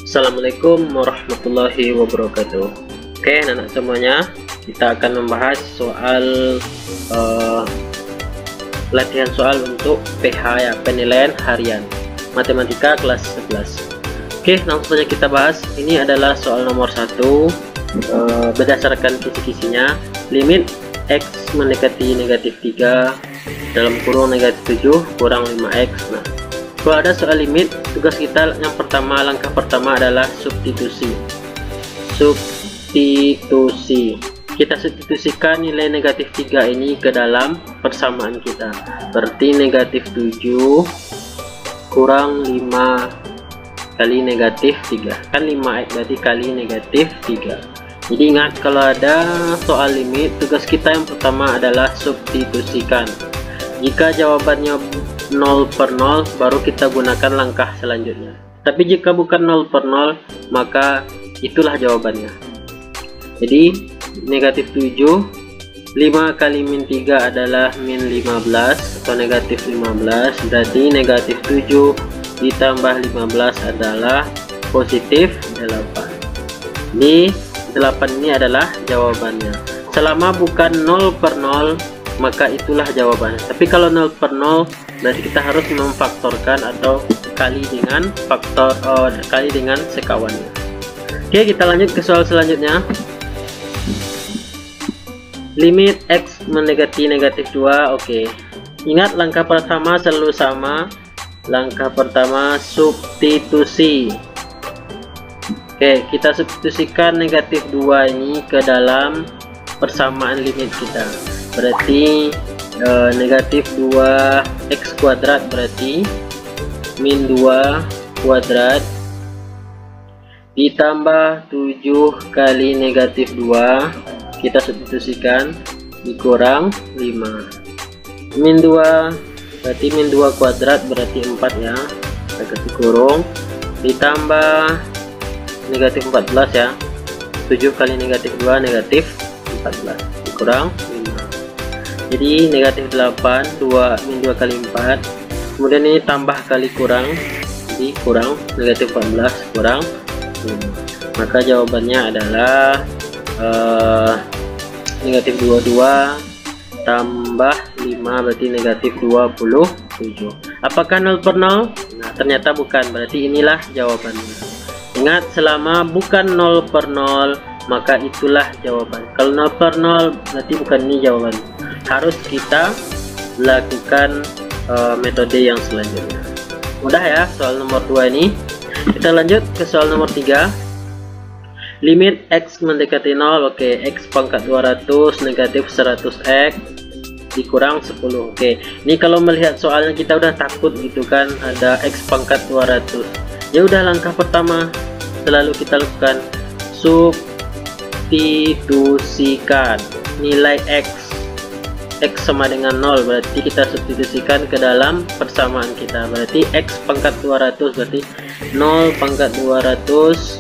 Assalamualaikum warahmatullahi wabarakatuh. Oke, anak-anak semuanya, kita akan membahas soal latihan soal untuk PH ya, penilaian harian matematika kelas 11. Oke, langsung saja kita bahas. Ini adalah soal nomor 1. Berdasarkan kisi-kisinya, limit x mendekati negatif 3 dalam kurung negatif 7 kurang 5x. Nah, kalau ada soal limit, tugas kita yang pertama, langkah pertama adalah substitusi. Kita substitusikan nilai negatif 3 ini ke dalam persamaan kita. Berarti negatif 7 kurang 5 kali negatif 3. Kan 5x berarti kali negatif 3. Jadi ingat, kalau ada soal limit, tugas kita yang pertama adalah substitusikan. Jika jawabannya 0 per 0, baru kita gunakan langkah selanjutnya. Tapi jika bukan 0 per 0, maka itulah jawabannya. Jadi negatif 7, 5 kali min 3 adalah min 15 atau negatif 15. Berarti negatif 7 ditambah 15 adalah positif 8. Ini 8 ini adalah jawabannya. Selama bukan 0 per 0, maka itulah jawabannya. Tapi kalau 0 per 0, berarti kita harus memfaktorkan atau kali dengan faktor kali dengan sekawannya. Oke, kita lanjut ke soal selanjutnya. Limit x mendekati negatif 2. Oke, ingat langkah pertama selalu sama. Langkah pertama substitusi. Oke, kita substitusikan negatif 2 ini ke dalam persamaan limit kita. Berarti negatif 2x kuadrat berarti min 2 kuadrat ditambah 7 kali negatif 2, kita substitusikan, dikurang 5. Min 2 berarti min 2 kuadrat berarti 4 ya, kita kasih kurung, ditambah negatif 14 ya, 7 kali negatif 2 negatif 14, dikurang 5. Jadi negatif 8, 2 min 2 kali 4, kemudian ini tambah kali kurang, jadi kurang negatif 14 kurang 5. Maka jawabannya adalah negatif 22 tambah 5 berarti negatif 27. Apakah 0 per 0? Nah, ternyata bukan, berarti inilah jawabannya. Ingat, selama bukan 0 per 0, maka itulah jawaban. Kalau 0 per 0 berarti bukan ini jawaban. Harus kita lakukan metode yang selanjutnya. Mudah ya soal nomor 2 ini. Kita lanjut ke soal nomor 3. Limit x mendekati 0. Oke, x pangkat 200 negatif 100x dikurang 10. Oke, ini kalau melihat soalnya kita udah takut gitu kan, ada x pangkat 200. Ya udah, langkah pertama selalu kita lakukan substitusikan nilai x sama dengan 0, berarti kita substitusikan ke dalam persamaan kita. Berarti x pangkat 200 berarti 0 pangkat 200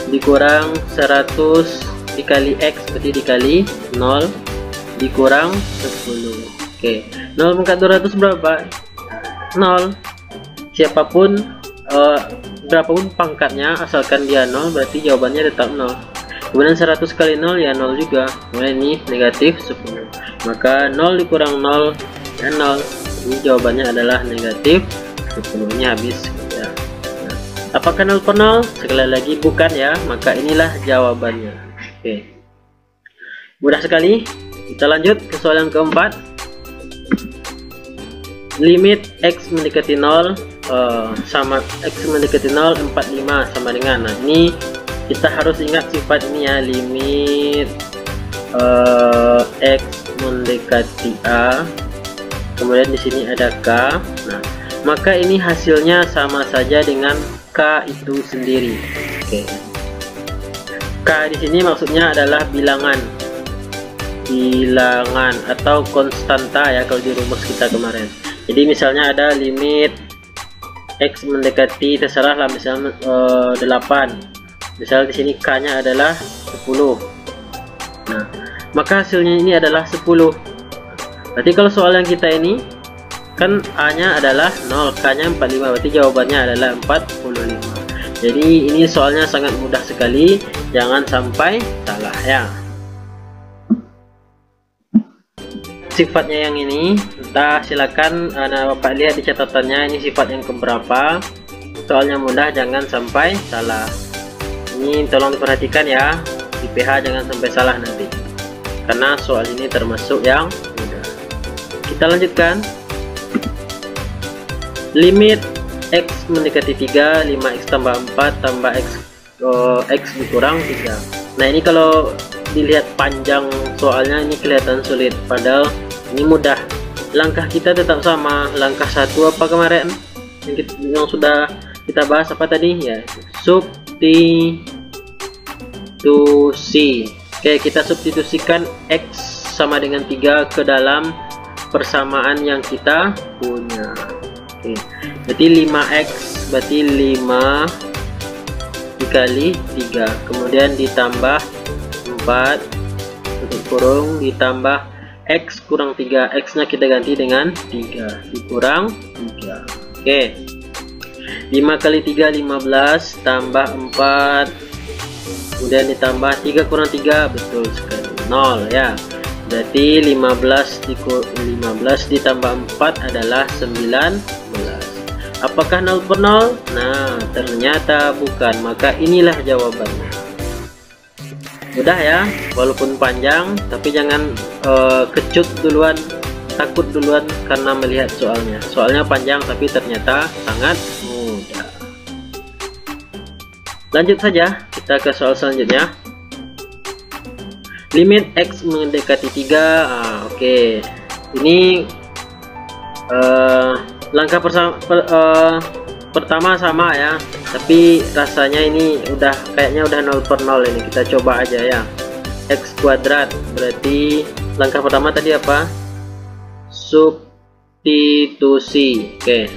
dikurang 100 dikali x berarti dikali 0 dikurang 10. Oke, 0 pangkat 200 berapa? 0. Siapapun berapapun pangkatnya, asalkan dia 0, berarti jawabannya tetap 0. Kemudian 100 kali 0 ya 0 juga. Kemudian ini negatif 10. Maka 0 dikurang 0 dan 0. Ini jawabannya adalah negatif 10. Ini habis ya. Nah, apakah 0 per 0? Sekali lagi bukan ya. Maka inilah jawabannya. Oke, mudah sekali. Kita lanjut ke soal yang keempat. Limit x mendekati 0 sama x mendekati 0 45 sama dengan. Nah, ini kita harus ingat sifat ini ya, limit x mendekati a, kemudian di sini ada k. Nah, maka ini hasilnya sama saja dengan k itu sendiri. Oke, k di sini maksudnya adalah bilangan atau konstanta ya kalau di rumus kita kemarin. Jadi misalnya ada limit x mendekati, terserah lah, misalnya 8. Misal di sini k-nya adalah 10. Nah, maka hasilnya ini adalah 10. Berarti kalau soal yang kita ini kan a-nya adalah 0, k-nya 45, berarti jawabannya adalah 45. Jadi ini soalnya sangat mudah sekali, jangan sampai salah ya. Sifatnya yang ini, entah silakan Bapak lihat di catatannya, ini sifat yang keberapa. Soalnya mudah, jangan sampai salah. Ini tolong diperhatikan ya, di PH jangan sampai salah nanti, karena soal ini termasuk yang mudah. Kita lanjutkan. Limit X mendekati 3, 5X tambah 4 tambah X dikurang 3. Nah ini kalau dilihat panjang soalnya ini kelihatan sulit, padahal ini mudah. Langkah kita tetap sama. Langkah 1 apa kemarin yang sudah kita bahas, apa tadi ya, substitusi. Oke, kita substitusikan X sama dengan 3 ke dalam persamaan yang kita punya. Oke, berarti 5X berarti 5 dikali 3, kemudian ditambah 4 tutup kurung ditambah X kurang 3, X nya kita ganti dengan 3 dikurang 3. Oke, 5 kali 3 15 tambah 4 kemudian ditambah 3 kurang 3, betul sekali 0 ya. Berarti 15 ditambah 4 adalah 19. Apakah 0 per 0? Nah ternyata bukan, maka inilah jawabannya. Mudah ya, walaupun panjang, tapi jangan kecut duluan, takut duluan karena melihat soalnya. Soalnya panjang tapi ternyata sangat mudah. Lanjut saja, kita ke soal selanjutnya. Limit X mendekati 3. Oke. Ini langkah pertama sama ya, tapi rasanya ini kayaknya udah 0 per 0 ini. Kita coba aja ya. X kuadrat berarti langkah pertama tadi apa? Substitusi. Oke,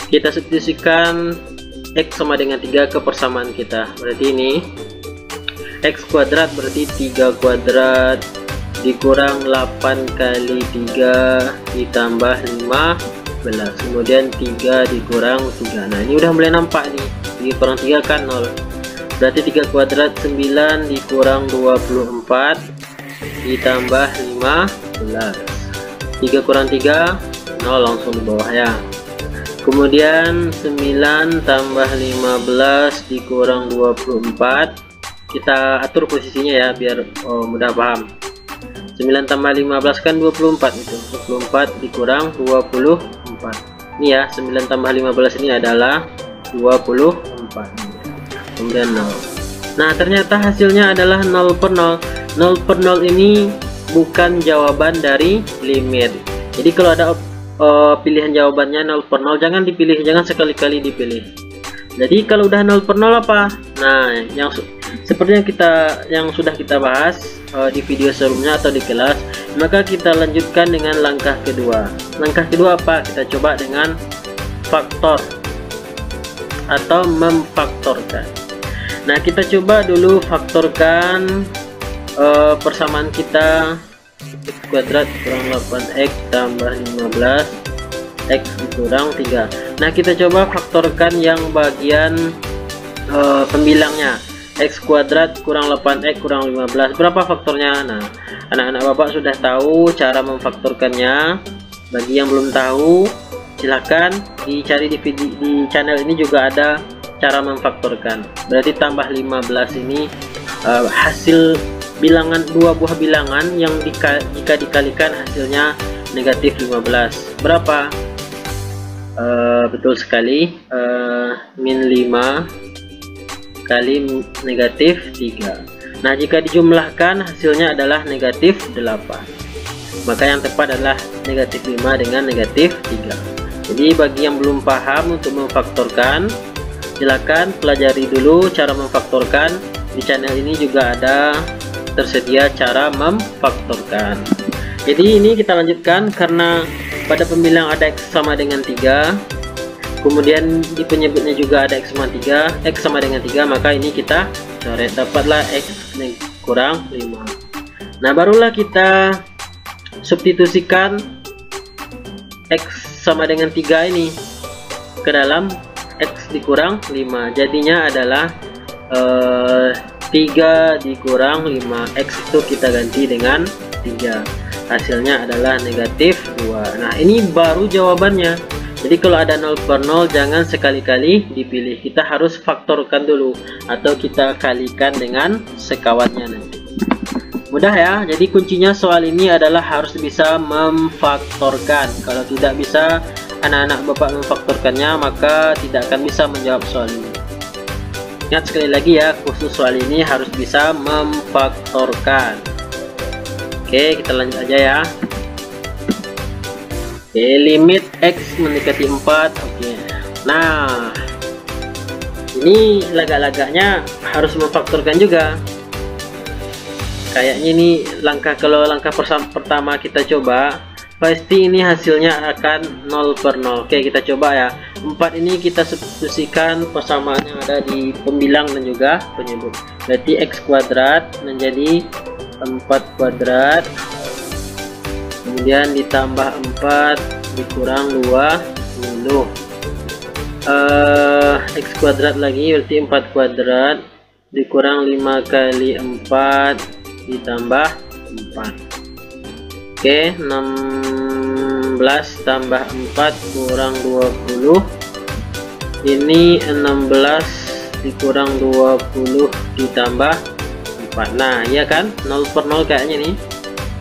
kita substitusikan X sama dengan 3 ke persamaan kita. Berarti ini X kuadrat berarti 3 kuadrat dikurang 8 kali 3 ditambah 15, kemudian 3 dikurang 3. Nah ini udah mulai nampak nih, 3 kurang 3 kan 0, berarti 3 kuadrat 9 dikurang 24 ditambah 15, 3 kurang 3 0, langsung di bawah ya. Kemudian 9 tambah 15 dikurang 24, kita atur posisinya ya biar mudah paham. 9 tambah 15 kan 24, itu 24 dikurang 24 ini ya. 9 tambah 15 ini adalah 24, kemudian 0. Nah ternyata hasilnya adalah 0 per 0. 0 per 0 ini bukan jawaban dari limit. Jadi kalau ada pilihan jawabannya 0 per 0, jangan dipilih, jangan sekali-kali dipilih. Jadi kalau udah 0 per 0 apa? Nah yang seperti yang sudah kita bahas di video sebelumnya atau di kelas, maka kita lanjutkan dengan langkah kedua. Langkah kedua apa? Kita coba dengan faktor atau memfaktorkan. Nah kita coba dulu faktorkan persamaan kita. X kuadrat kurang 8x tambah 15 x dikurang 3. Nah kita coba faktorkan yang bagian pembilangnya. X kuadrat kurang 8x kurang 15, berapa faktornya? Nah anak-anak bapak sudah tahu cara memfaktorkannya. Bagi yang belum tahu, silahkan dicari di channel ini juga ada cara memfaktorkan. Berarti tambah 15 ini hasil bilangan, dua buah bilangan yang jika dikalikan hasilnya negatif 15. Berapa? Betul sekali, min 5 kali negatif 3. Nah jika dijumlahkan hasilnya adalah negatif 8, maka yang tepat adalah negatif 5 dengan negatif 3. Jadi bagi yang belum paham untuk memfaktorkan, silakan pelajari dulu cara memfaktorkan. Di channel ini juga ada tersedia cara memfaktorkan. Jadi ini kita lanjutkan karena pada pembilang ada X sama dengan 3, kemudian di penyebutnya juga ada X sama 3, X sama dengan 3, maka ini kita coret, dapatlah X kurang 5. Nah barulah kita substitusikan X sama dengan 3 ini ke dalam X dikurang 5, jadinya adalah 3 dikurang 5. X itu kita ganti dengan 3, hasilnya adalah negatif 2. Nah, ini baru jawabannya. Jadi kalau ada 0 per 0 jangan sekali-kali dipilih, kita harus faktorkan dulu atau kita kalikan dengan sekawannya nanti. Mudah ya. Jadi kuncinya soal ini adalah harus bisa memfaktorkan. Kalau tidak bisa anak-anak Bapak memfaktorkannya, maka tidak akan bisa menjawab soal ini. Ingat sekali lagi ya, khusus soal ini harus bisa memfaktorkan. Oke, kita lanjut aja ya. Oke, limit X mendekati 4. Oke. Nah, ini lagak-lagaknya harus memfaktorkan juga. Kayaknya ini kalau langkah pertama kita coba, pasti ini hasilnya akan 0 per 0. Oke, kita coba ya. 4 ini kita substitusikan persamaan yang ada di pembilang dan juga penyebut. Berarti X kuadrat menjadi 4 kuadrat, kemudian ditambah 4 dikurang 20. X kuadrat lagi berarti 4 kuadrat dikurang 5 kali 4 ditambah 4. Oke, 16 tambah 4 kurang 20. Ini 16 dikurang 20 ditambah 4. Nah, iya kan? 0 per 0 kayaknya nih.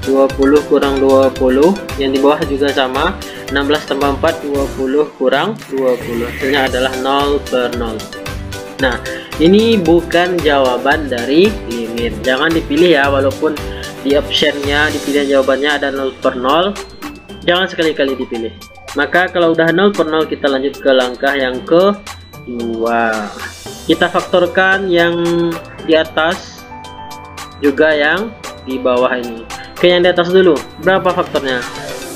20 kurang 20, yang di bawah juga sama. 16 tambah 4 20 kurang 20, hasilnya adalah 0 per 0. Nah, ini bukan jawaban dari limit. Jangan dipilih ya, walaupun di optionnya di pilihan jawabannya ada 0 per 0, jangan sekali-kali dipilih. Maka kalau udah 0 per 0 kita lanjut ke langkah yang kedua. Kita faktorkan yang di atas juga yang di bawah ini. Oke, yang di atas dulu. Berapa faktornya?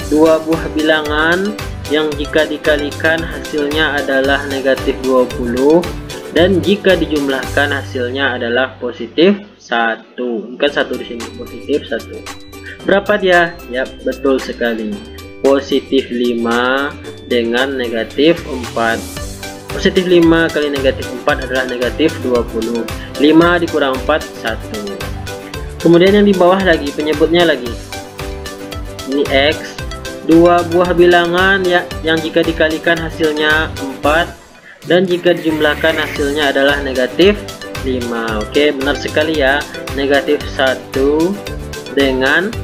Dua buah bilangan yang jika dikalikan hasilnya adalah negatif 20 dan jika dijumlahkan hasilnya adalah positif 1. Bukan 1 di sini, positif 1. Berapa dia? Ya, betul sekali. Positif 5 dengan negatif 4. Positif 5 kali negatif 4 adalah negatif 20. 5 dikurang 4, 1. Kemudian yang di bawah lagi, penyebutnya lagi. Ini X. Dua buah bilangan ya, yang jika dikalikan hasilnya 4 dan jika dijumlahkan hasilnya adalah negatif 5. Oke, benar sekali ya. Negatif 1 dengan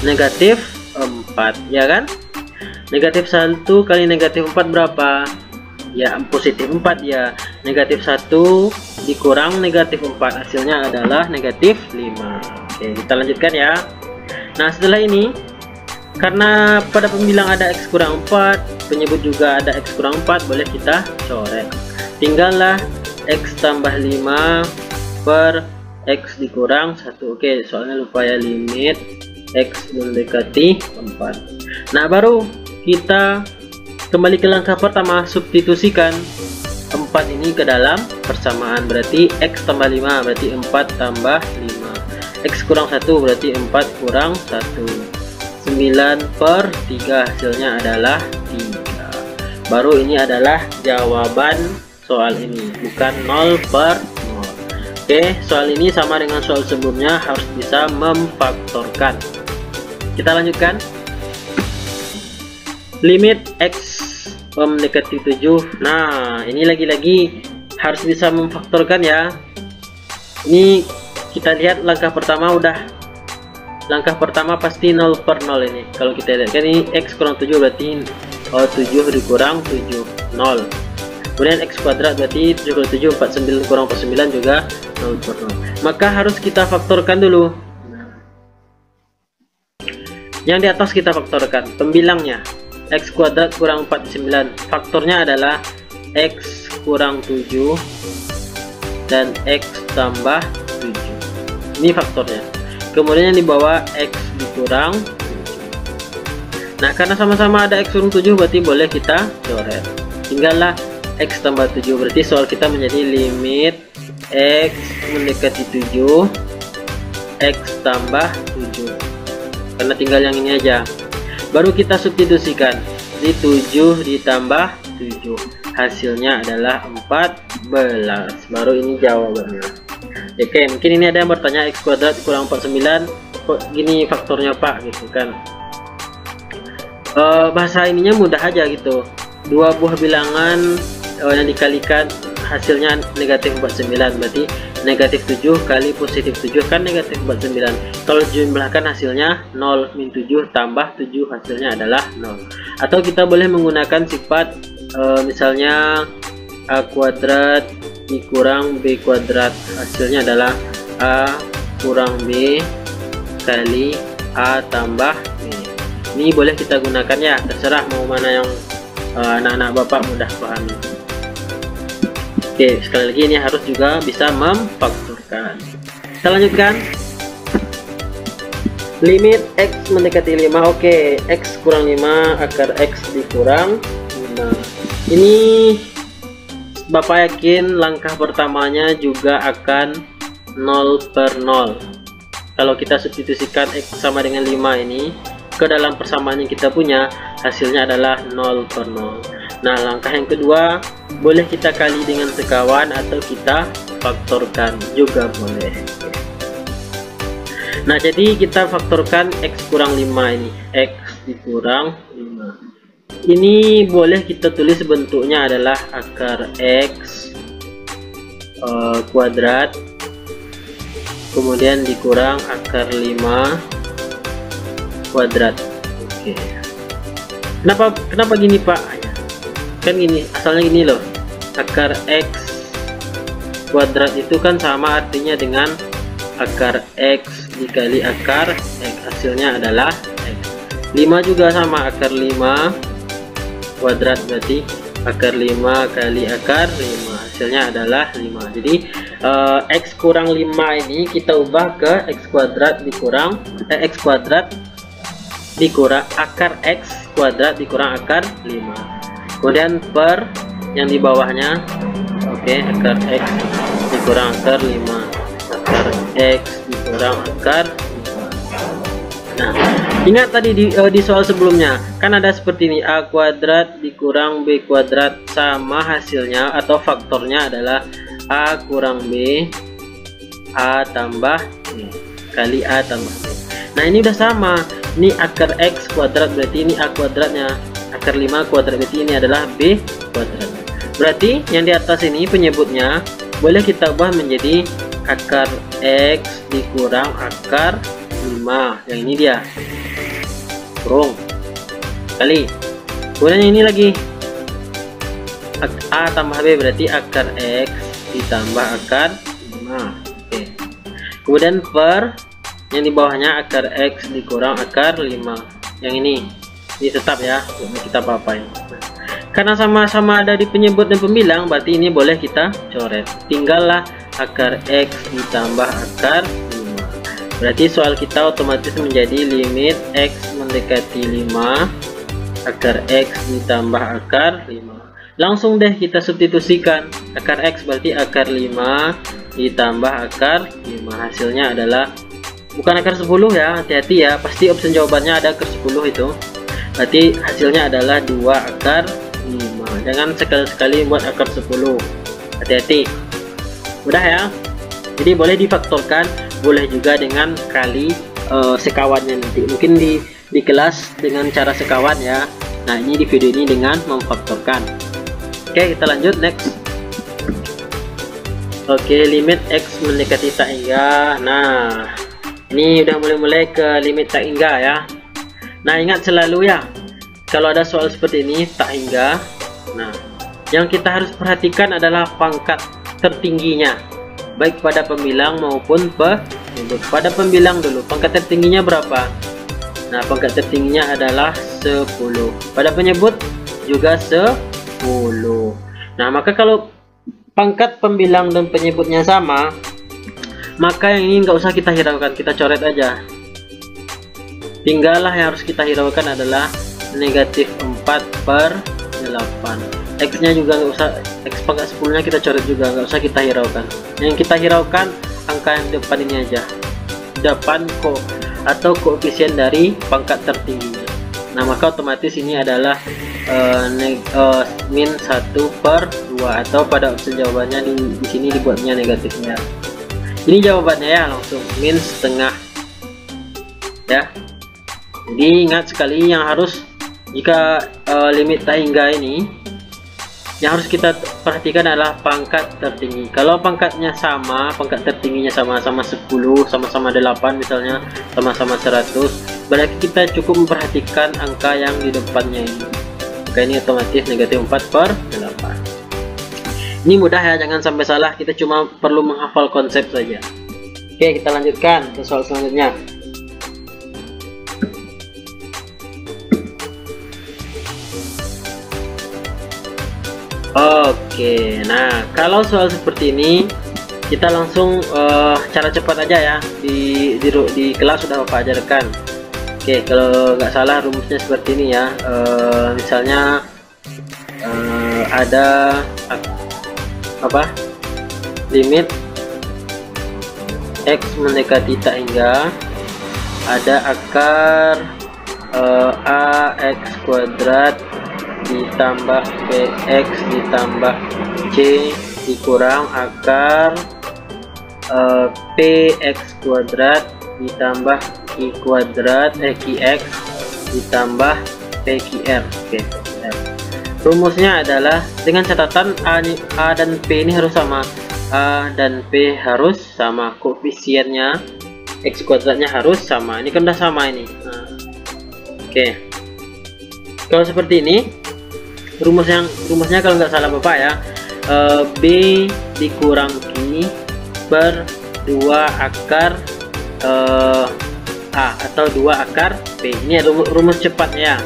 negatif 4, ya kan? Negatif 1 kali negatif 4 berapa? Ya, positif 4 ya. Negatif 1 dikurang negatif 4, hasilnya adalah negatif 5. Oke, kita lanjutkan ya. Nah, setelah ini, karena pada pembilang ada X kurang 4, penyebut juga ada X kurang 4, boleh kita coret. Tinggallah X tambah 5 per X dikurang 1. Oke, soalnya lupa ya, limit X mendekati 4. Nah, baru kita kembali ke langkah pertama, substitusikan 4 ini ke dalam persamaan. Berarti X tambah 5 berarti 4 tambah 5. X kurang 1 berarti 4 kurang 1. 9 per 3, hasilnya adalah 3. Baru ini adalah jawaban soal ini, bukan 0 per 0. Oke, soal ini sama dengan soal sebelumnya, harus bisa memfaktorkan. Kita lanjutkan. Limit X mendekati 7. Nah, ini lagi-lagi harus bisa memfaktorkan ya. Ini kita lihat langkah pertama udah. Langkah pertama pasti 0 per 0 ini. Kalau kita lihat kan ini X kurang 7 berarti 7 dikurang 7, 0. Kemudian X kuadrat berarti 77, 49 kurang 49 juga 0 per 0. Maka harus kita faktorkan dulu. Yang di atas kita faktorkan pembilangnya. X kuadrat kurang 49, faktornya adalah X kurang 7 dan X tambah 7. Ini faktornya. Kemudian yang di bawah X dikurang 7. Nah, karena sama-sama ada X kurang 7 berarti boleh kita coret. Tinggallah X tambah 7, berarti soal kita menjadi limit X mendekati 7 X tambah 7. Karena tinggal yang ini aja. Baru kita substitusikan di 7 ditambah 7, hasilnya adalah 14. Baru ini jawabannya. Oke, mungkin ini ada yang bertanya x kuadrat kurang 49 kok gini faktornya Pak gitu kan. Bahasa ininya mudah aja gitu. Dua buah bilangan yang dikalikan hasilnya negatif 49, berarti negatif 7 kali positif 7 kan negatif 49. Kalau jumlahkan hasilnya 0 min 7 tambah 7 hasilnya adalah 0. Atau kita boleh menggunakan sifat misalnya a kuadrat dikurang b kuadrat, hasilnya adalah a kurang b kali a tambah b. Ini boleh kita gunakan ya, terserah mau mana yang anak-anak bapak mudah pahami. Oke, sekali lagi ini harus juga bisa memfaktorkan. Kita lanjutkan. Limit x mendekati 5. Oke, x kurang 5 akar x dikurang 5. Ini bapak yakin langkah pertamanya juga akan 0 per 0. Kalau kita substitusikan x sama dengan 5 ini ke dalam persamaan yang kita punya, hasilnya adalah 0 per 0. Nah, langkah yang kedua boleh kita kali dengan sekawan atau kita faktorkan juga boleh. Nah, jadi kita faktorkan x kurang 5 ini, x dikurang 5. Ini boleh kita tulis bentuknya adalah akar x kuadrat kemudian dikurang akar 5 kuadrat. Oke. Kenapa gini Pak? Kan gini, asalnya gini loh, akar x kuadrat itu kan sama artinya dengan akar x dikali akar x, hasilnya adalah x. 5 juga sama, akar 5 kuadrat berarti akar 5 kali akar 5, hasilnya adalah 5. Jadi x kurang 5 ini kita ubah ke x kuadrat dikurang x kuadrat dikurang akar x kuadrat dikurang akar 5. Kemudian per yang di bawahnya, oke, akar x dikurang akar 5, akar x dikurang akar 5. Nah, ingat tadi di soal sebelumnya kan ada seperti ini, a kuadrat dikurang b kuadrat sama hasilnya atau faktornya adalah a kurang b a tambah b kali a tambah b. Nah, ini udah sama, ini akar x kuadrat berarti ini a kuadratnya, akar 5 kuadrat berarti ini adalah b kuadrat. Berarti yang di atas ini penyebutnya boleh kita ubah menjadi akar x dikurang akar 5. Yang ini dia kurung kali, kemudian yang ini lagi a tambah b berarti akar x ditambah akar 5. Oke. Kemudian per yang di bawahnya akar x dikurang akar 5. Yang ini tetap ya, kita papai. Karena sama-sama ada di penyebut dan pembilang, berarti ini boleh kita coret. Tinggallah akar x ditambah akar 5. Berarti soal kita otomatis menjadi limit x mendekati 5 akar x ditambah akar 5. Langsung deh kita substitusikan. Akar x berarti akar 5 ditambah akar 5. Hasilnya adalah bukan akar 10 ya, hati-hati ya, pasti opsi jawabannya ada akar 10 itu. Berarti hasilnya adalah 2 akar 5. Jangan sekali-sekali buat akar 10, hati-hati. Mudah ya. Jadi boleh difaktorkan, boleh juga dengan kali sekawannya nanti. Mungkin di kelas dengan cara sekawan ya. Nah, ini di video ini dengan memfaktorkan. Oke, kita lanjut next. Oke, limit x mendekati tak hingga. Nah, ini udah mulai ke limit tak hingga ya. Nah, ingat selalu ya, kalau ada soal seperti ini tak hingga, nah yang kita harus perhatikan adalah pangkat tertingginya, baik pada pembilang maupun penyebut. Pada pembilang dulu, pangkat tertingginya berapa? Nah, pangkat tertingginya adalah 10. Pada penyebut juga 10. Nah, maka kalau pangkat pembilang dan penyebutnya sama, maka yang ini nggak usah kita hiraukan, kita coret aja. Tinggallah yang harus kita hiraukan adalah negatif 4 per 8. X nya juga nggak usah, x pangkat 10 nya kita coret juga, nggak usah kita hiraukan. Yang kita hiraukan angka yang depan ini aja, depan atau koefisien dari pangkat tertingginya. Nah, maka otomatis ini adalah min 1/2, atau pada opsi jawabannya di sini dibuatnya negatifnya. Ini jawabannya ya, langsung min setengah ya. Jadi ingat sekali, yang harus jika limit tak hingga ini, yang harus kita perhatikan adalah pangkat tertinggi. Kalau pangkatnya sama, pangkat tertingginya sama-sama 10, sama-sama 8 misalnya, sama-sama 100, berarti kita cukup memperhatikan angka yang di depannya ini. Maka ini otomatis negatif 4/8. Ini mudah ya, jangan sampai salah, kita cuma perlu menghafal konsep saja. Oke, kita lanjutkan ke soal selanjutnya. Oke, nah kalau soal seperti ini kita langsung cara cepat aja ya, di kelas sudah Bapak ajarkan. Oke, kalau nggak salah rumusnya seperti ini ya. Misalnya ada apa, limit x mendekati tak hingga, ada akar ax kuadrat ditambah bx ditambah c dikurang akar px kuadrat ditambah q kuadrat qx ditambah pqr. Oke, rumusnya adalah dengan catatan a dan p ini harus sama, a dan p harus sama, koefisiennya x kuadratnya harus sama. Ini kan udah sama ini. Nah, oke, kalau seperti ini rumusnya kalau nggak salah Bapak ya, b dikurang q per 2 akar a atau 2 akar p. Ini rumus cepatnya.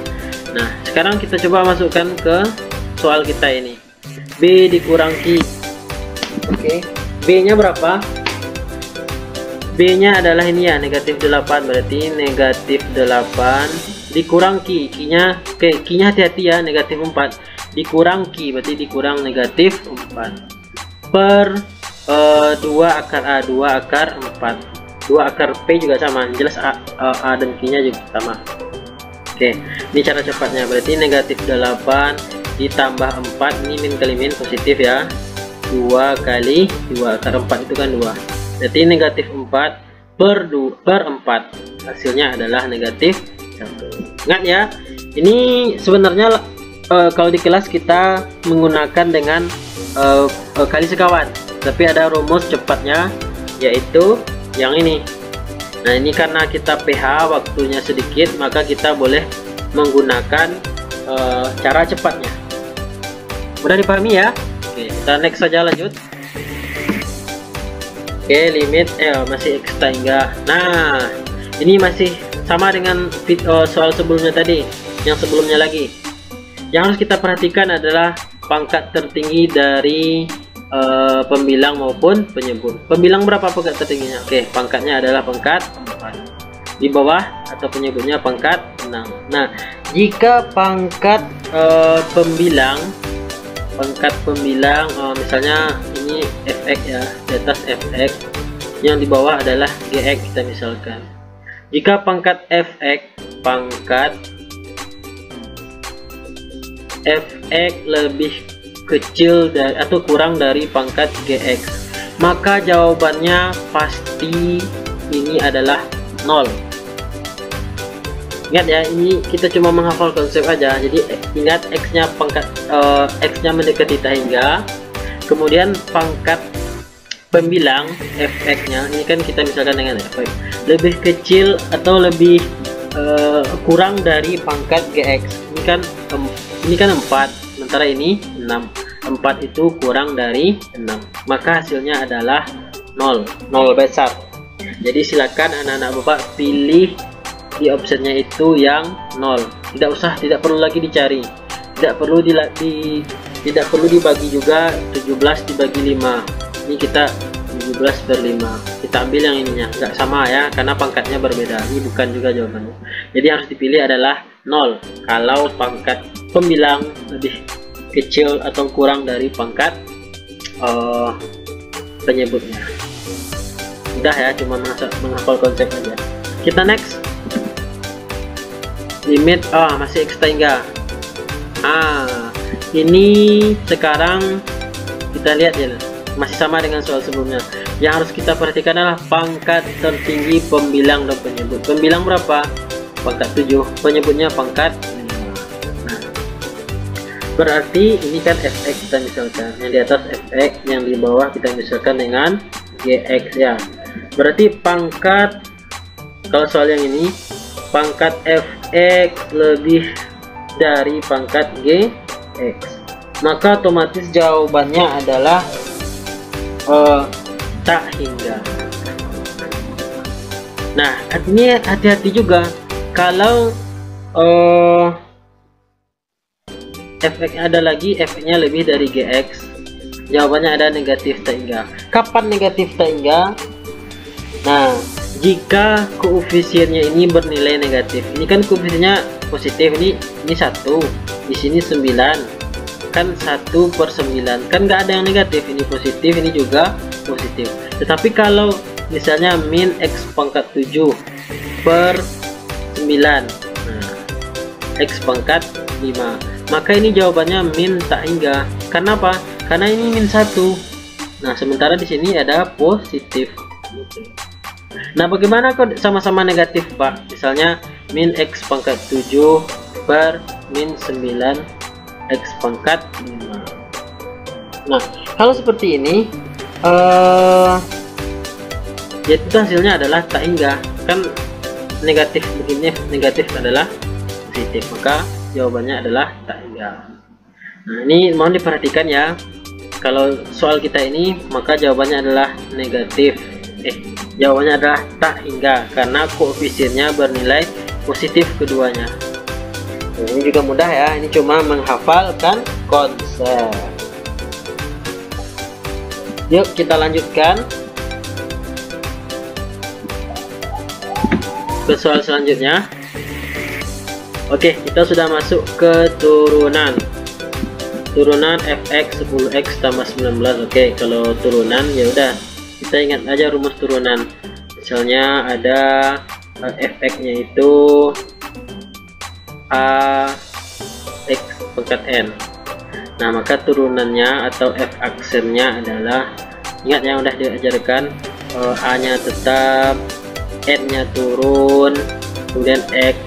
Nah, sekarang kita coba masukkan ke soal kita ini. B dikurang q. Oke, b nya berapa? B nya adalah ini ya, negatif 8, berarti negatif 8 dikurang q nya hati-hati ya, negatif 4 dikurang q berarti dikurang negatif 4 per 2 akar a, 2 akar 4, 2 akar p juga sama, jelas a dan q nya juga sama. Oke, ini cara cepatnya, berarti negatif 8 ditambah 4, ini min kali min positif ya, 2 kali 2 akar 4 itu kan 2, berarti negatif 4 per 4, hasilnya adalah negatif 1. Ingat ya, ini sebenarnya kalau di kelas kita menggunakan dengan kali sekawan, tapi ada rumus cepatnya yaitu yang ini. Nah, ini karena kita PH waktunya sedikit, maka kita boleh menggunakan cara cepatnya. Mudah dipahami ya. Oke, kita next saja, lanjut. Oke, limit masih x hingga. Nah, ini masih sama dengan soal sebelumnya tadi, yang sebelumnya lagi. Yang harus kita perhatikan adalah pangkat tertinggi dari pembilang maupun penyebut. Pembilang berapa pangkat tertingginya? Oke, pangkatnya adalah pangkat 4. Di bawah atau penyebutnya pangkat 6. Nah, jika pangkat pembilang misalnya ini fx ya, di atas fx, yang di bawah adalah gx kita misalkan. Jika pangkat fx lebih kecil dari atau kurang dari pangkat gx, maka jawabannya pasti ini adalah 0. Ingat ya, ini kita cuma menghafal konsep aja. Jadi ingat x-nya x-nya mendekati tak hingga, kemudian pangkat pembilang fx-nya ini kan kita misalkan dengan fx lebih kecil atau lebih kurang dari pangkat gx. Ini kan 4, sementara ini 6. 4 itu kurang dari 6, maka hasilnya adalah 0 besar. Jadi silakan anak-anak Bapak pilih di optionnya itu yang 0. Tidak perlu lagi dicari, tidak perlu dibagi juga 17 dibagi 5. Ini kita 17/5, kita ambil yang ininya, nggak sama ya karena pangkatnya berbeda. Ini bukan juga jawabannya, jadi harus dipilih adalah 0 kalau pangkat pembilang lebih kecil atau kurang dari pangkat penyebutnya. Udah ya, cuma menghafal konsep aja. Kita next. Limit masih x hingga. Ini sekarang kita lihat ya, masih sama dengan soal sebelumnya. Yang harus kita perhatikan adalah pangkat tertinggi pembilang dan penyebut. Pembilang berapa? Pangkat 7, penyebutnya pangkat 5. Nah, berarti ini kan fx kita misalkan, yang di atas fx, yang di bawah kita misalkan dengan gx ya. Berarti pangkat, kalau soal yang ini, pangkat fx lebih dari pangkat gx, maka otomatis jawabannya adalah tak hingga. Nah, artinya hati-hati juga kalau efeknya ada lagi, efeknya lebih dari gx, jawabannya ada negatif tak hingga. Kapan negatif tak hingga? Nah, jika koefisiennya ini bernilai negatif. Ini kan koefisiennya positif, ini 1, di sini 9, kan 1/9, kan nggak ada yang negatif, ini positif, ini juga positif. Tetapi kalau misalnya min x pangkat 7 per 9, nah, x pangkat 5, maka ini jawabannya min tak hingga. Karena apa? Karena ini min 1. Nah, sementara di sini ada positif. Nah, bagaimana kalau sama-sama negatif, Pak? Misalnya min x pangkat 7 per min 9 x pangkat 5. Nah, kalau seperti ini yaitu hasilnya adalah tak hingga, kan negatif begini, negatif adalah positif, maka jawabannya adalah tak hingga. Nah, ini mohon diperhatikan ya, kalau soal kita ini maka jawabannya adalah negatif, jawabannya adalah tak hingga karena koefisiennya bernilai positif keduanya. Ini juga mudah ya, ini cuma menghafalkan konsep. Yuk kita lanjutkan ke soal selanjutnya. Oke, kita sudah masuk ke turunan fx 10x tambah 19. Oke, kalau turunan ya udah kita ingat aja rumus turunan. Misalnya ada fx nya itu a x pangkat n. Nah, maka turunannya atau f aksennya adalah, ingat yang udah diajarkan, a nya tetap, n nya turun, kemudian x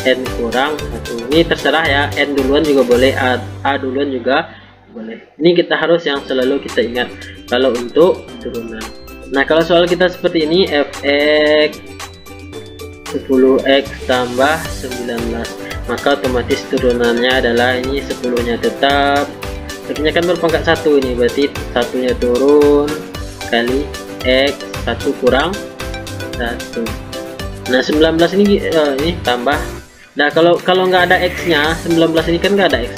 n kurang 1. Ini terserah ya, n duluan juga boleh, a duluan juga boleh. Ini kita harus yang selalu kita ingat kalau untuk turunan. Nah, kalau soal kita seperti ini, fx 10x tambah 19, maka otomatis turunannya adalah ini 10 nya tetap, x-nya kan berpangkat 1, ini berarti 1 nya turun kali x 1 kurang 1. Nah, 19 ini tambah. Nah, kalau nggak ada x nya, 19 ini kan nggak ada x,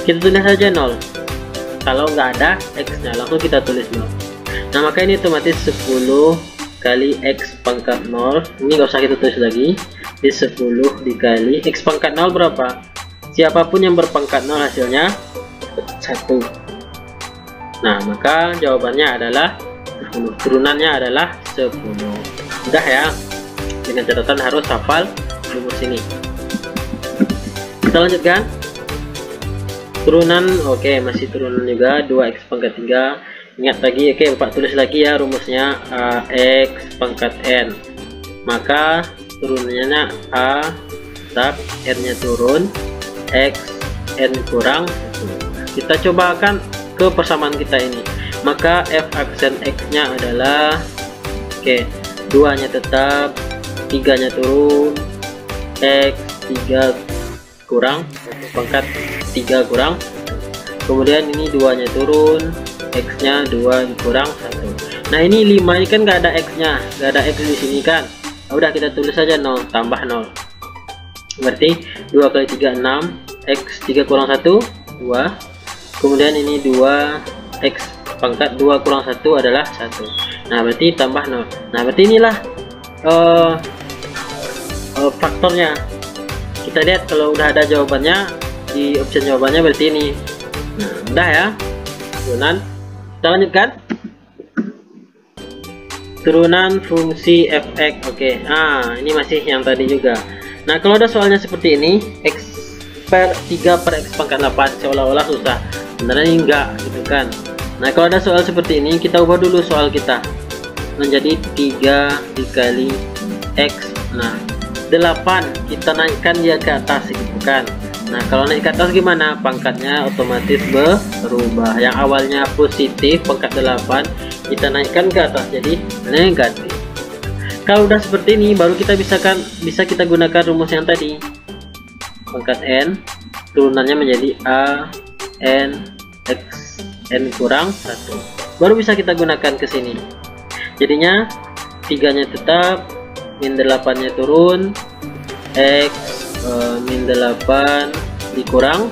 kita tulis saja 0. Kalau nggak ada x nya langsung kita tulis 0. Nah, maka ini otomatis 10 kali x pangkat 0, ini nggak usah kita tulis lagi, di 10 dikali x pangkat 0 berapa? Siapapun yang berpangkat 0 hasilnya 1. Nah, maka jawabannya adalah 10, turunannya adalah 10. Mudah ya, dengan catatan harus hafal rumus ini. Kita lanjutkan turunan. Oke, masih turunan juga, 2x pangkat 3. Ingat lagi, oke, Bapak tulis lagi ya rumusnya, x pangkat n, maka turunannya a tetap, n nya turun, x n kurang 1. Kita cobakan ke persamaan kita ini, maka f aksen x nya adalah, oke, 2 nya tetap, 3 nya turun, x 3 kurang 1 pangkat 3 kurang, kemudian ini 2 nya turun, x nya 2 kurang 1. Nah, ini 5 ini kan nggak ada x nya, nggak ada x di sini kan. Nah, udah kita tulis saja 0 tambah 0, berarti 2 kali 3 6, x 3 kurang 1 2, kemudian ini 2 x pangkat 2 kurang 1 adalah 1. Nah, berarti tambah 0. Nah, berarti inilah faktornya. Kita lihat kalau udah ada jawabannya di option jawabannya, berarti ini. Nah, udah ya turunan. Kita lanjutkan turunan fungsi fx. Oke, ini masih yang tadi juga. Nah, kalau ada soalnya seperti ini, x per 3 per X pangkat 8, seolah-olah susah, sebenarnya enggak gitu kan. Nah kalau ada soal seperti ini, kita ubah dulu soal kita menjadi 3 dikali X. Nah 8 kita naikkan dia ke atas gitu kan. Nah kalau naik ke atas gimana, pangkatnya otomatis berubah. Yang awalnya positif pangkat 8 kita naikkan ke atas jadi negatif. Kalau udah seperti ini baru kita bisa kita gunakan rumus yang tadi, pangkat n turunannya menjadi a n x n kurang 1, baru bisa kita gunakan ke sini. Jadinya 3-nya tetap, min 8-nya turun, x min 8 dikurang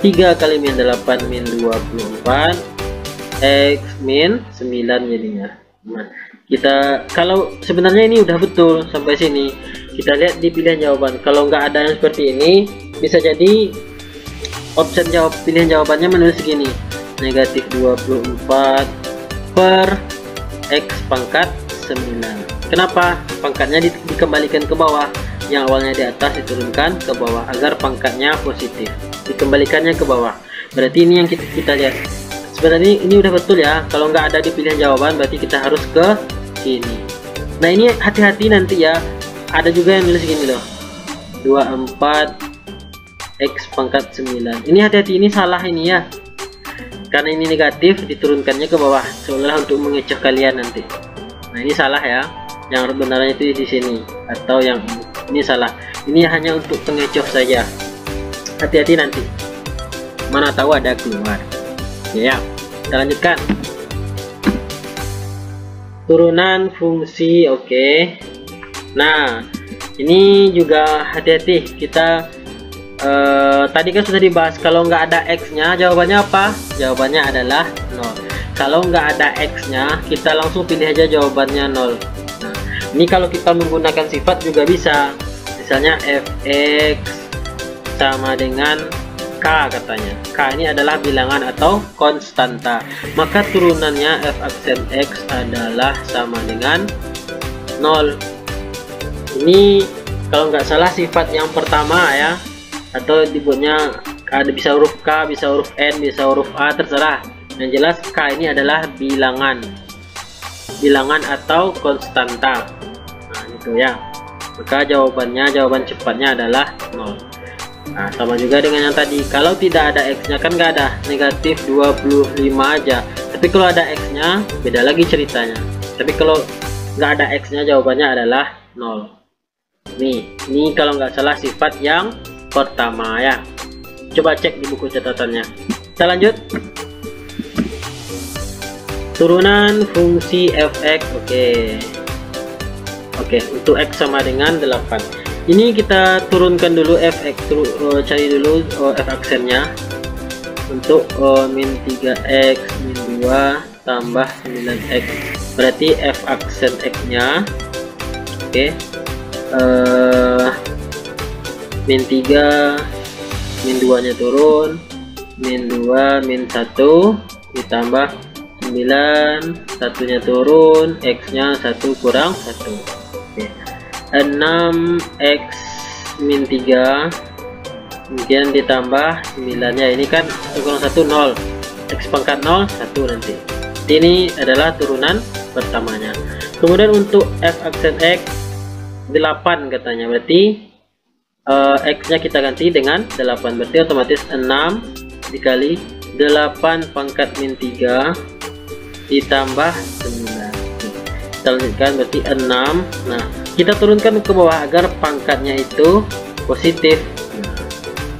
1, 3 kali min 8 min 24, x min 9 jadinya. Nah kita kalau sebenarnya ini udah betul sampai sini, kita lihat di pilihan jawaban. Kalau nggak ada yang seperti ini, bisa jadi option pilihan jawabannya menulis segini, negatif 24 per x pangkat 9. Kenapa? Pangkatnya dikembalikan ke bawah, yang awalnya di atas diturunkan ke bawah agar pangkatnya positif, dikembalikannya ke bawah. Berarti ini yang kita lihat. Sebenarnya ini udah betul ya. Kalau nggak ada di pilihan jawaban berarti kita harus ke sini. Nah ini hati-hati nanti ya, ada juga yang nulis gini loh, 24 x pangkat 9. Ini hati-hati, ini salah ini ya, karena ini negatif diturunkannya ke bawah seolah untuk mengecoh kalian nanti. Nah ini salah ya, yang benarnya itu di sini, atau yang ini salah. Ini hanya untuk pengecoh saja, hati-hati nanti, mana tahu ada keluar ya. Kita lanjutkan turunan fungsi. Oke. Nah ini juga hati-hati, kita tadi kan sudah dibahas, kalau nggak ada x nya jawabannya apa? Jawabannya adalah 0. Kalau nggak ada x nya kita langsung pilih aja jawabannya 0. Nah ini kalau kita menggunakan sifat juga bisa, misalnya fx sama dengan k katanya. K ini adalah bilangan atau konstanta, maka turunannya f aksen x adalah sama dengan 0. Ini kalau nggak salah sifat yang pertama ya, atau dibuatnya ada bisa huruf k, bisa huruf n, bisa huruf a, terserah. Yang jelas k ini adalah bilangan atau konstanta. Nah itu ya, maka jawaban cepatnya adalah 0. Nah sama juga dengan yang tadi, kalau tidak ada x nya kan nggak ada, negatif 25 aja. Tapi kalau ada x nya beda lagi ceritanya. Tapi kalau nggak ada x nya jawabannya adalah 0. Ini kalau nggak salah sifat yang pertama ya, coba cek di buku catatannya. Kita lanjut, turunan fungsi fx. Oke, untuk x sama dengan 8. Ini kita turunkan dulu fx, cari dulu f aksennya untuk min 3x min 2 tambah 9x, berarti f aksen x nya min 3 min 2 nya turun, min 2 min 1 ditambah 9, 1 nya turun, x nya 1 kurang 1. 6x min 3 kemudian ditambah 9 nya, ini kan 1 kurang 1 0, x pangkat 0 1 nanti. Ini adalah turunan pertamanya. Kemudian untuk f aksen x 8 katanya, berarti x nya kita ganti dengan 8, berarti otomatis 6 dikali 8 pangkat min 3 ditambah 9. Kita lanjutkan, berarti 6. Nah kita turunkan ke bawah agar pangkatnya itu positif. Nah,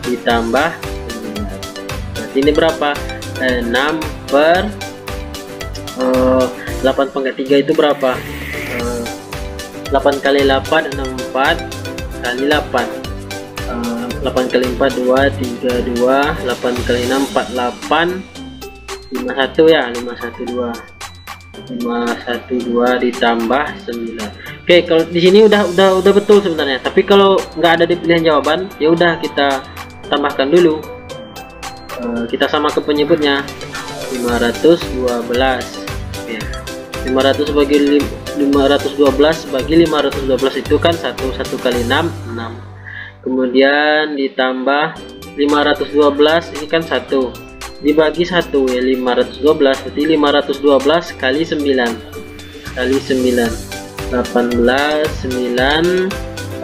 ditambah 9. Berarti ini berapa? 6 per 8 pangkat 3 itu berapa? 8 kali 8 64 kali 8, 8 kali 4 2 32, 8 kali 6 48, 51 ya, 512 ditambah 9. Oke, kalau di sini udah betul sebenarnya, tapi kalau nggak ada di pilihan jawaban ya udah kita tambahkan dulu. Kita samakan penyebutnya 512. Oke. 500 bagi 512 bagi 512 itu kan 1 kali 6 6. kemudian ditambah 512, ini kan 1 dibagi 1 ya, 512 berarti 512 kali 9 kali 9 18 9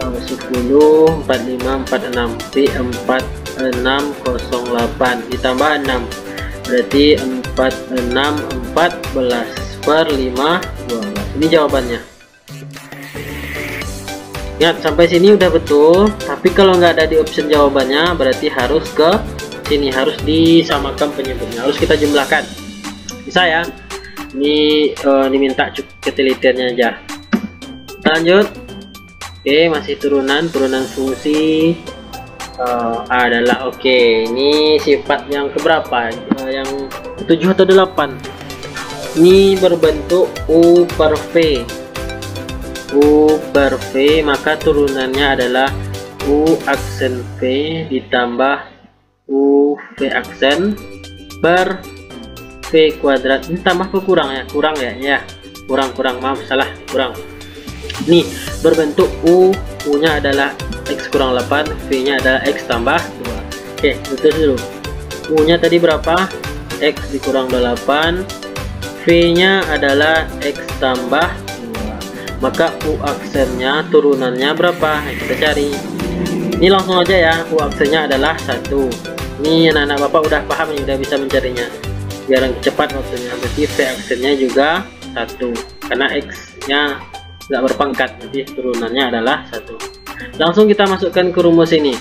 10 45 46 P4608 ditambah 6 berarti 46 14 per 5 12. Ini jawabannya. Ingat sampai sini udah betul, tapi kalau nggak ada di option jawabannya berarti harus ke sini, harus disamakan penyebutnya, harus kita jumlahkan. Bisa ya, ini diminta ketelitiannya aja. Kita lanjut. Oke, masih turunan fungsi adalah ini sifat yang keberapa, yang 7 atau 8. Ini berbentuk U per V, maka turunannya adalah U aksen V ditambah U V aksen per V kuadrat. Ini tambah ke kurang ya, kurang, maaf salah, kurang. Ini berbentuk U nya adalah X kurang 8, V nya adalah X tambah 2. Oke, tulis dulu. U nya tadi berapa? X dikurang 8, V nya adalah X tambah 2. Maka U aksennya turunannya berapa? Kita cari. Ini langsung aja ya, U aksennya adalah 1. Ini anak-anak bapak udah paham, udah bisa mencarinya. Biar cepat waktunya. Berarti V aksennya juga 1 karena X nya nggak berpangkat, jadi turunannya adalah 1. Langsung kita masukkan ke rumus ini.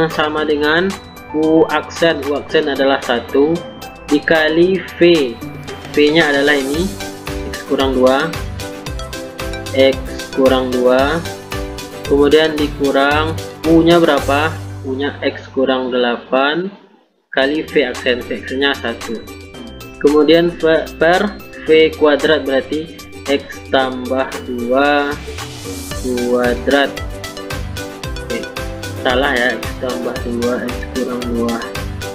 Sama dengan U aksen adalah 1 dikali V nya adalah ini X kurang 2 kemudian dikurang U nya berapa, U nya X kurang 8 kali V aksennya 1, kemudian per V kuadrat berarti X tambah 2 kuadrat. Oke, salah ya, X tambah 2 X kurang 2.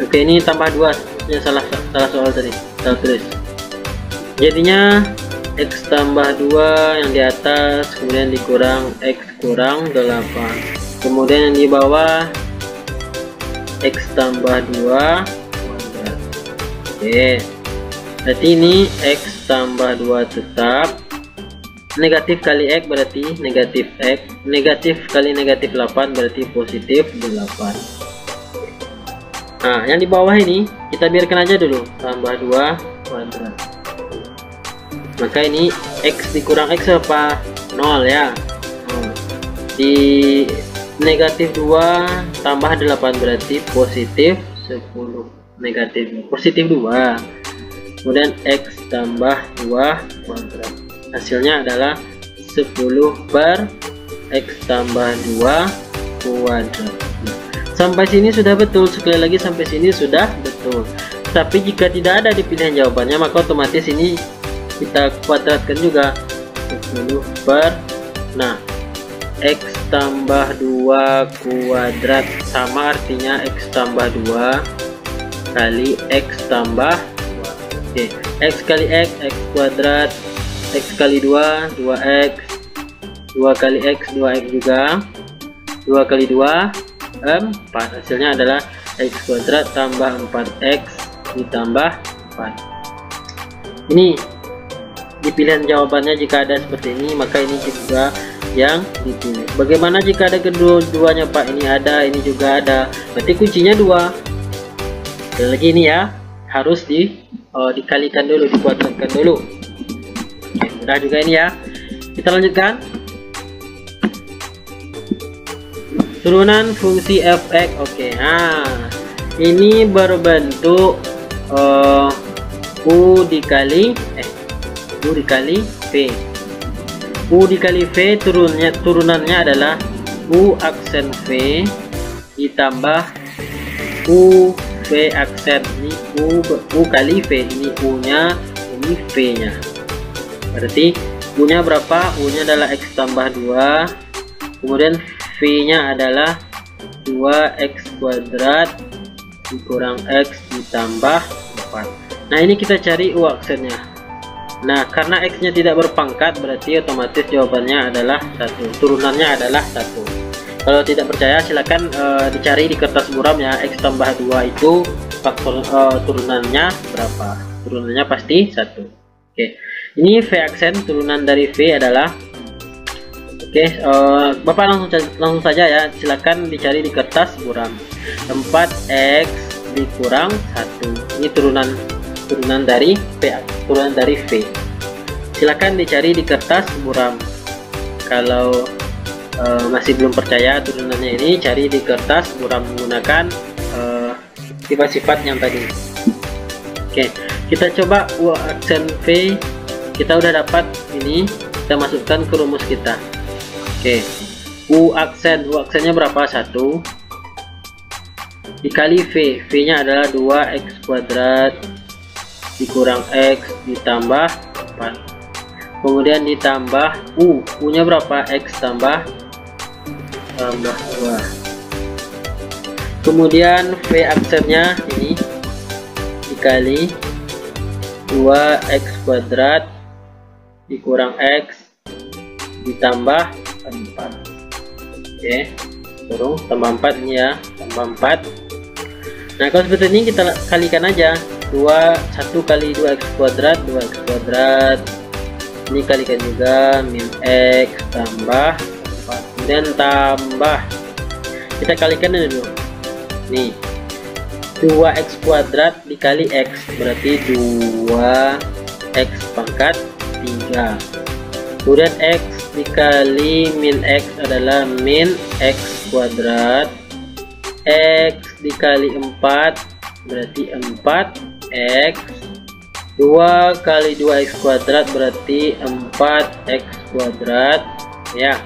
Oke, ini tambah 2 ya, salah soal tadi, salah tulis. Jadinya X tambah 2 yang di atas, kemudian dikurang X kurang 8, kemudian yang di bawah X tambah 2 kuadrat. Oke, berarti ini X tambah 2 tetap, negatif kali X berarti negatif X, negatif kali negatif 8 berarti positif 8. Nah, yang di bawah ini kita biarkan aja dulu, tambah 2 kuadrat. Maka ini X dikurang X apa? 0 ya. Di negatif 2 tambah 8 berarti positif 10, negatif positif 2, kemudian X tambah 2 kuadrat, hasilnya adalah 10 per X tambah 2 kuadrat. Sampai sini sudah betul, sekali lagi sampai sini sudah betul. Tapi jika tidak ada di pilihan jawabannya, maka otomatis ini kita kuadratkan juga, 10 per, nah X tambah 2 kuadrat sama artinya X tambah 2 kali X tambah 2. Oke, X kali X, X kuadrat, X kali 2, 2X, 2 kali X, 2X juga, 2 kali 2, 4. Hasilnya adalah X kuadrat tambah 4X ditambah 4. Ini di pilihan jawabannya jika ada seperti ini, maka ini juga yang dipilih. Bagaimana jika ada kedua-duanya Pak? Ini ada, ini juga ada, berarti kuncinya 2. Dan lagi ini ya, harus dikalikan dulu, dikuadratkan dulu. Oke, mudah juga ini ya. Kita lanjutkan. Turunan fungsi fx. Oke, nah ini berbentuk U dikali V. U dikali V turunannya adalah U aksen V ditambah U V aksen. Ini U kali V, ini U nya, ini V nya. Berarti U nya berapa? U nya adalah X tambah 2, kemudian V nya adalah 2X kuadrat dikurang X ditambah 4. Nah, ini kita cari U aksennya. Nah, karena X nya tidak berpangkat, berarti otomatis jawabannya adalah 1, turunannya adalah 1. Kalau tidak percaya silakan dicari di kertas buram ya, X tambah 2 itu faktor turunannya berapa. Turunannya pasti 1. Oke, ini V aksen, turunan dari V adalah, oke, Bapak langsung saja ya, silakan dicari di kertas buram. 4X dikurang 1, ini turunan dari V, turunan dari V. Silakan dicari di kertas buram. Kalau masih belum percaya turunannya ini, cari di kertas buram menggunakan sifat-sifat yang tadi. Oke, kita coba U aksen V. Kita udah dapat ini, kita masukkan ke rumus kita. Oke, U aksennya berapa? 1 dikali V. V nya adalah 2X kuadrat dikurang X ditambah 4, kemudian ditambah U nya berapa? X tambah 2, kemudian V aksennya ini dikali 2X kuadrat dikurang X ditambah 4. Oke, turun tambah 4 ini ya, tambah 4. Nah, kalau seperti ini kita kalikan aja, 1 kali 2X kuadrat, 2X kuadrat ini kalikan juga, min X tambah 4, kemudian tambah, kita kalikan dulu nih, 2X kuadrat dikali X berarti 2X pangkat 3, kemudian X dikali min X adalah min X kuadrat, X dikali 4 berarti 4X, 2 kali 2X kuadrat berarti 4X kuadrat ya,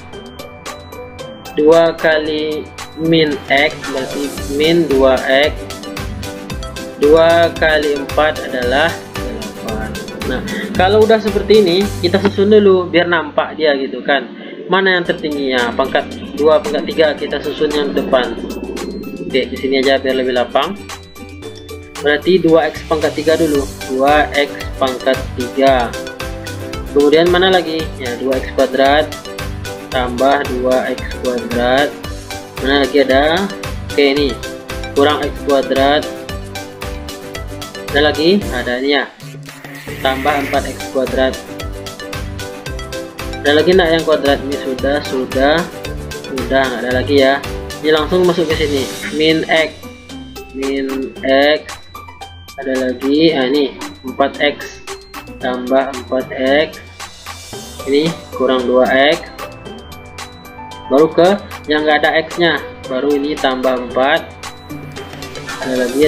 2 kali min X berarti min 2X, 2 kali 4 adalah 8. Nah, kalau udah seperti ini kita susun dulu biar nampak dia gitu kan, mana yang tertingginya, pangkat 2 pangkat 3 kita susun yang depan. Oke, di sini aja biar lebih lapang. Berarti 2X pangkat 3 dulu, 2X pangkat 3, kemudian mana lagi ya, 2X kuadrat tambah 2X kuadrat, mana lagi ada, oke ini kurang X kuadrat, ada lagi, ada ini ya, tambah 4X kuadrat, ada lagi nak yang kuadrat, ini sudah nggak ada lagi ya. Ini langsung masuk ke sini, min X, ada lagi, ini 4X tambah 4X, ini kurang 2X, baru ke yang nggak ada X nya, baru ini tambah 4, ada lagi,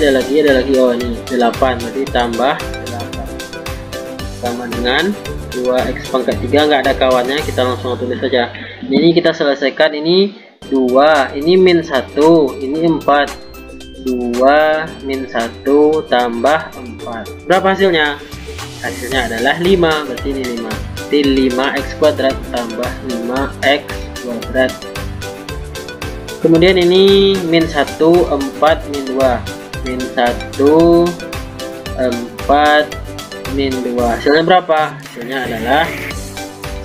oh ini 8, berarti tambah 8 sama dengan 2X pangkat 3, nggak ada kawannya, kita langsung tulis saja. Ini kita selesaikan, ini 2, ini min 1, ini 4, 2 min 1 tambah 4, berapa hasilnya? Hasilnya adalah 5, berarti ini 5, berarti 5X kuadrat tambah 5X kuadrat. Kemudian ini min 1, 4 min 2, min 1 4 min 2, hasilnya berapa? Hasilnya adalah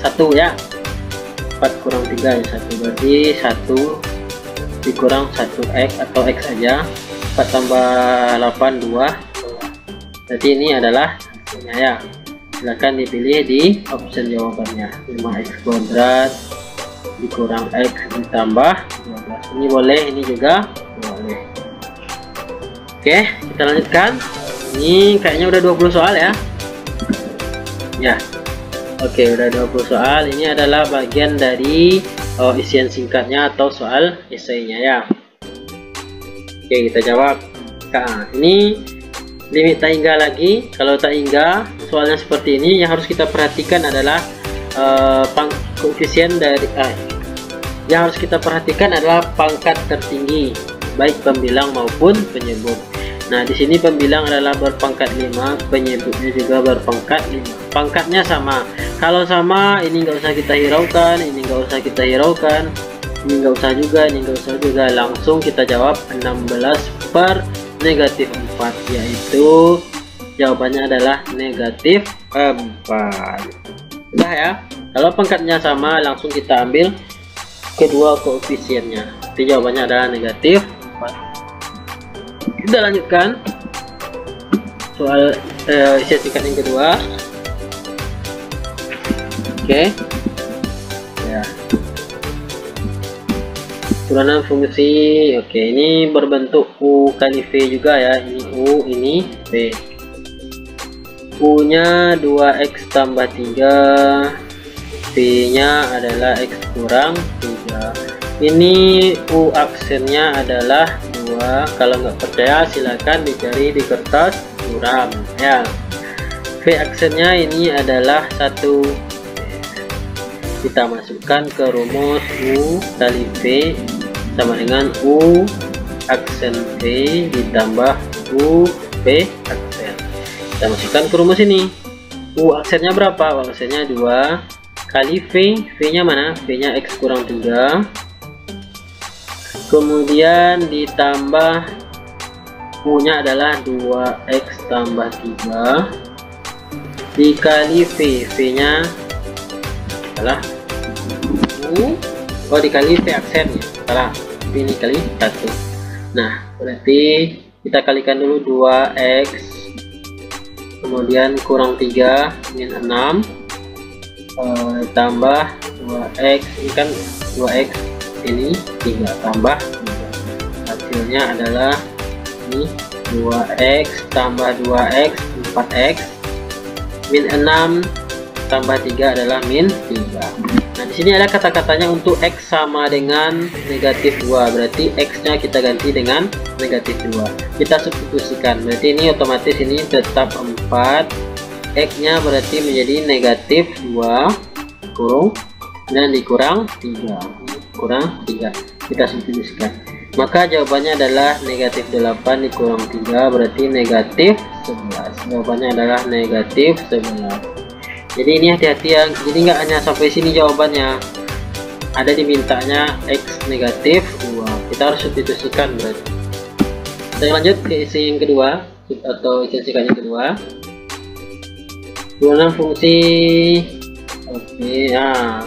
1 ya, 4 kurang 3 ya 1, berarti 1 dikurang 1X atau X aja, 4 tambah 8 2, berarti ini adalah hasilnya ya. Silahkan dipilih di option jawabannya, 5X kuadrat dikurang X ditambah 12, ini boleh, ini juga boleh. Oke, kita lanjutkan. Ini kayaknya udah 20 soal ya. Oke, udah 20 soal. Ini adalah bagian dari isian singkatnya atau soal esainya ya. Oke, kita jawab. Nah, ini limit tak hingga lagi. Kalau tak hingga soalnya seperti ini, yang harus kita perhatikan adalah koefisien dari yang harus kita perhatikan adalah pangkat tertinggi baik pembilang maupun penyebut. Nah, di sini pembilang adalah berpangkat 5, penyebutnya juga berpangkat 5. Pangkatnya sama. Kalau sama, ini nggak usah kita hiraukan, ini nggak usah kita hiraukan, ini nggak usah juga, ini nggak usah juga. Langsung kita jawab 16 per negatif 4, yaitu Jawabannya adalah negatif 4. Sudah ya. Kalau pangkatnya sama, langsung kita ambil kedua koefisiennya. Jadi jawabannya adalah negatif 4. Kita lanjutkan soal isian singkat yang kedua. Oke. Ya. Turunan fungsi. Oke, ini berbentuk U kali V juga ya. Ini U, ini V. U nya 2x tambah 3, V nya adalah x kurang 3. Ini U aksennya adalah 2. Kalau nggak percaya silakan dicari di kertas suram ya. V aksennya ini adalah 1. Kita masukkan ke rumus U kali V sama dengan U aksen V ditambah U V aksen. Kita masukkan ke rumus ini. U aksennya berapa? U aksennya 2 kali V. V nya mana? V nya x kurang 3. Kemudian ditambah U nya adalah 2x tambah 3 dikali V. V nya adalah U, dikali V aksen ya, salah, ini kali 1. Nah, berarti kita kalikan dulu 2x kemudian kurang 3 min 6 tambah 2x, ini kan 2x, ini 3 tambah 3. Hasilnya adalah ini 2x tambah 2x 4x min 6 tambah 3 adalah min 3. Nah, di sini ada kata-katanya untuk x sama dengan negatif 2. Berarti x-nya kita ganti dengan negatif 2. Kita substitusikan. Berarti ini otomatis ini tetap 4. X-nya berarti menjadi negatif 2 kurung dan dikurang 3. Kurang 3. Kita substitusikan. Maka jawabannya adalah negatif 8 dikurang 3 berarti negatif 11. Jawabannya adalah negatif 11. Jadi ini hati-hati ya, jadi nggak hanya sampai sini jawabannya, ada dimintanya x negatif 2. Kita harus substitusikan berarti. Kita lanjut ke isi yang kedua atau isi singkat yang kedua. Turunan fungsi. Oke, nah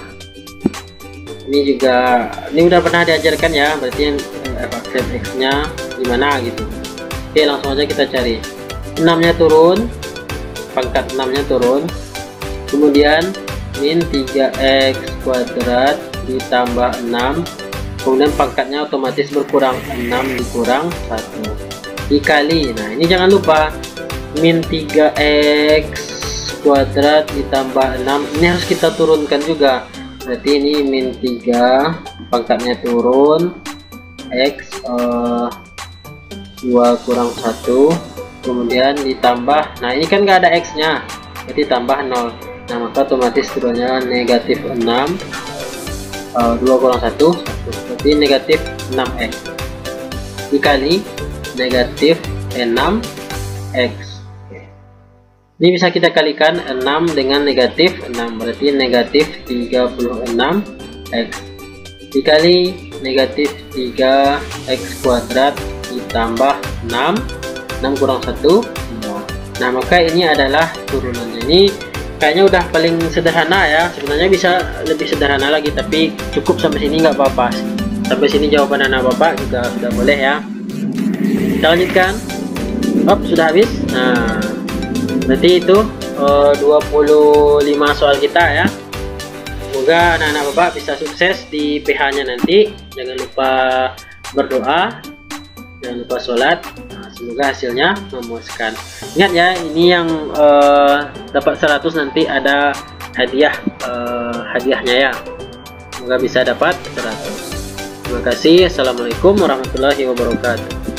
ini juga, ini udah pernah diajarkan ya, berarti yang aksen x nya gimana gitu. Oke, langsung aja kita cari. 6 nya turun, pangkat 6 nya turun, kemudian min 3x kuadrat ditambah 6, kemudian pangkatnya otomatis berkurang, 6 dikurang 1 dikali, nah ini jangan lupa min 3x kuadrat ditambah 6, ini harus kita turunkan juga. Berarti ini min 3 pangkatnya turun, x 2 kurang 1, kemudian ditambah, nah ini kan nggak ada x nya, berarti tambah 0. Nah, maka otomatis turunnya negatif 6, 2 kurang 1, 1. Berarti negatif 6x dikali negatif 6x. Ini bisa kita kalikan 6 dengan negatif 6, berarti negatif 36x dikali negatif 3x kuadrat ditambah 6, 6 kurang 1, 2. Nah, maka ini adalah turunannya. Ini kayaknya udah paling sederhana ya, sebenarnya bisa lebih sederhana lagi, tapi cukup sampai sini nggak apa-apa. Sampai sini jawaban anak bapak juga sudah boleh ya. Kita lanjutkan. Sudah habis. Nah, berarti itu 25 soal kita ya. Semoga anak-anak bapak bisa sukses di PH nya nanti. Jangan lupa berdoa, jangan lupa sholat. Semoga hasilnya memuaskan. Ingat ya, ini yang dapat 100 nanti ada hadiah, hadiahnya ya. Semoga bisa dapat 100. Terima kasih. Assalamualaikum warahmatullahi wabarakatuh.